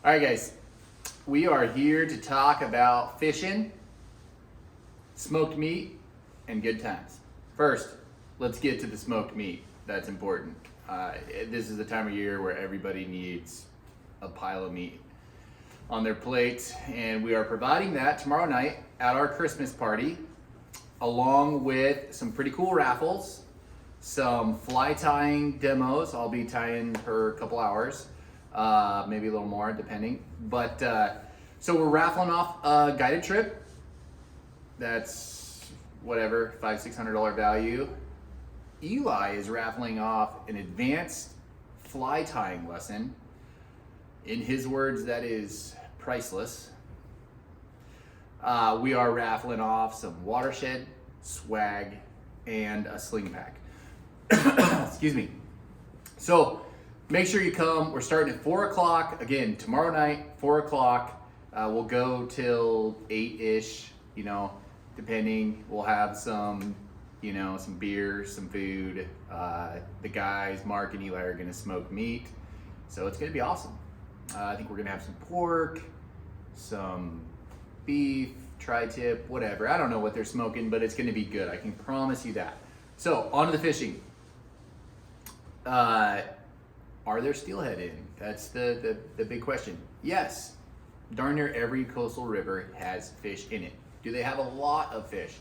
All right, guys, we are here to talk about fishing, smoked meat, and good times. First, let's get to the smoked meat. That's important. This is the time of year where everybody needs a pile of meat on their plate, and we are providing that tomorrow night at our Christmas party, along with some pretty cool raffles, some fly tying demos. I'll be tying for a couple hours, maybe a little more depending. But so we're raffling off a guided trip. That's whatever, $500-600 value. Eli is raffling off an advanced fly tying lesson. In his words, that is priceless. We are raffling off some Watershed, swag, and a sling pack. Excuse me. So make sure you come. We're starting at 4 o'clock. Again, tomorrow night, 4 o'clock. We'll go till 8-ish, depending. We'll have some, some beer, some food. The guys, Mark and Eli, are going to smoke meat. So it's going to be awesome. I think we're going to have some pork, some beef, tri-tip, whatever. I don't know what they're smoking, but it's going to be good. I can promise you that. So, on to the fishing. Are there steelhead in? That's the big question. Yes. Darn near every coastal river has fish in it. Do they have a lot of fish?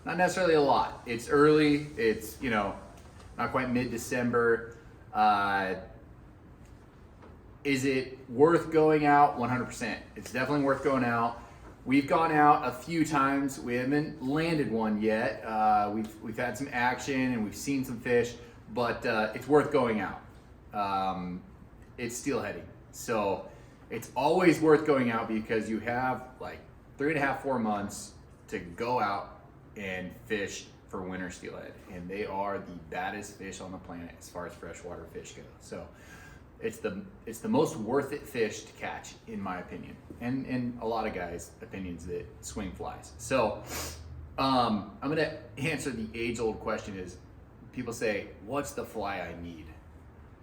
Not necessarily a lot. It's early. It's, not quite mid-December. Is it worth going out? 100%. It's definitely worth going out. We've gone out a few times. We haven't landed one yet. We've had some action and we've seen some fish, but it's worth going out. It's steelheading. So it's always worth going out because you have like 3.5-4 months to go out and fish for winter steelhead. And they are the baddest fish on the planet as far as freshwater fish go. So it's the most worth it fish to catch, in my opinion, and a lot of guys' opinions that swing flies. So I'm gonna answer the age-old question: is people say, "What's the fly I need?"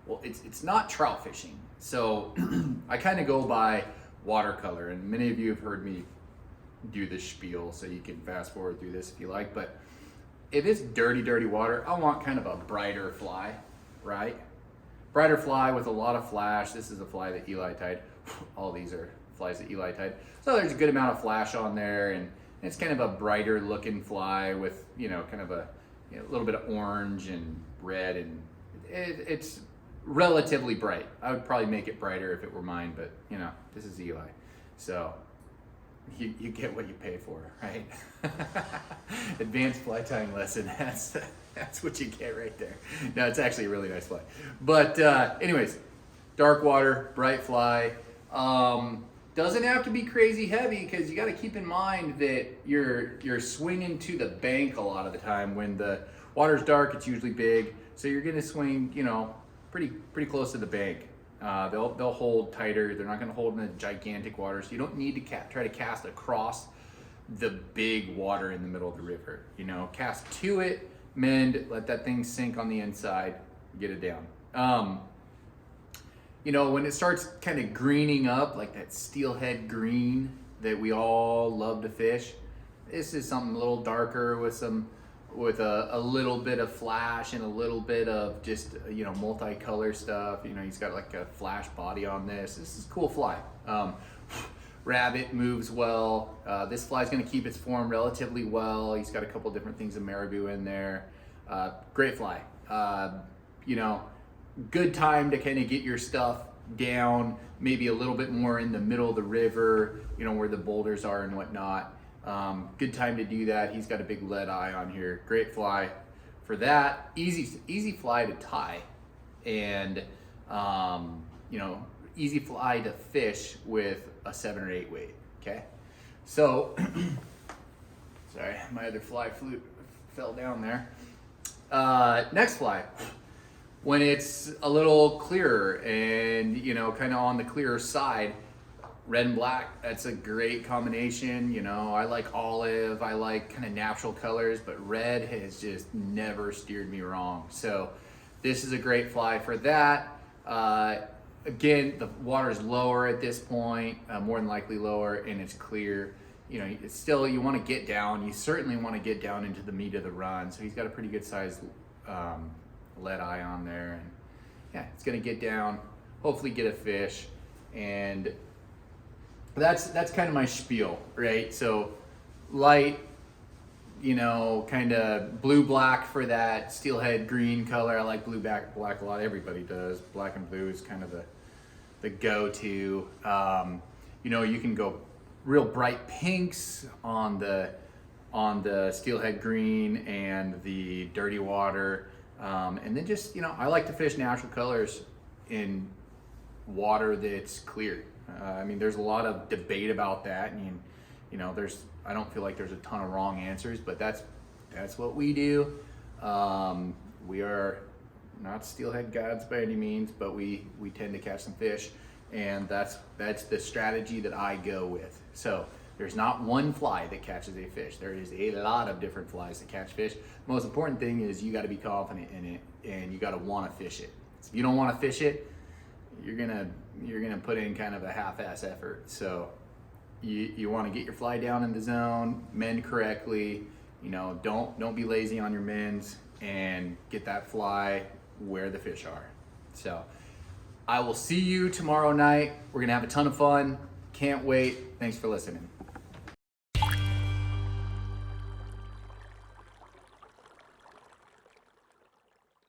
Well, it's not trout fishing. So I kind of go by watercolor, and many of you have heard me do this spiel, so you can fast forward through this if you like. But if it's dirty water, I want kind of a brighter fly, right? Brighter fly with a lot of flash. This is a fly that Eli tied. All these are flies that Eli tied. So there's a good amount of flash on there, and it's kind of a brighter looking fly with, kind of a little bit of orange and red, and it's relatively bright. I would probably make it brighter if it were mine, but this is Eli. So you get what you pay for, right? Advanced fly tying lesson. That's what you get right there. No, it's actually a really nice fly. But anyways, dark water, bright fly. Doesn't have to be crazy heavy because you got to keep in mind that you're swinging to the bank a lot of the time. When the water's dark, it's usually big, so you're gonna swing, pretty close to the bank. They'll hold tighter. They're not gonna hold in the gigantic water, so you don't need to try to cast across the big water in the middle of the river. Cast to it. Mend, let that thing sink on the inside, get it down. When it starts kind of greening up, like that steelhead green that we all love to fish, this is something a little darker with a little bit of flash and a little bit of just, multicolor stuff. He's got like a flash body on this. This is a cool fly. Rabbit moves well. This fly's gonna keep its form relatively well. He's got a couple different things of marabou in there. Great fly. Good time to kind of get your stuff down, maybe a little bit more in the middle of the river, where the boulders are and whatnot. Good time to do that. He's got a big lead eye on here. Great fly for that. Easy fly to tie, and easy fly to fish with a 7 or 8 weight. Okay, so sorry, my other fly fell down there. Next fly, when it's a little clearer and kind of on the clearer side, red and black, that's a great combination. I like olive, I like kind of natural colors, but red has just never steered me wrong. So this is a great fly for that. again, the water is lower at this point, more than likely lower, and it's clear. You know, it's still, you want to get down. You certainly want to get down into the meat of the run. So he's got a pretty good sized lead eye on there, and yeah, it's gonna get down, hopefully get a fish, and that's kind of my spiel, right? So light, you know, kind of blue-black for that steelhead green color. I like blue-black a lot. Everybody does. Black and blue is kind of the go-to. You know, you can go real bright pinks on the steelhead green and the dirty water. And then just, you know, I like to fish natural colors in water that's clear. I mean, there's a lot of debate about that, and you know, I don't feel like there's a ton of wrong answers, but that's what we do. We are not steelhead gods by any means, but we tend to catch some fish, and that's the strategy that I go with. So there's not one fly that catches a fish. There is a lot of different flies that catch fish. The most important thing is you got to be confident in it, and you got to want to fish it. If you don't want to fish it, you're gonna put in kind of a half-ass effort. So you want to get your fly down in the zone, mend correctly. You know, don't be lazy on your mends, and get that fly where the fish are. So I will see you tomorrow night. We're gonna have a ton of fun. Can't wait. Thanks for listening.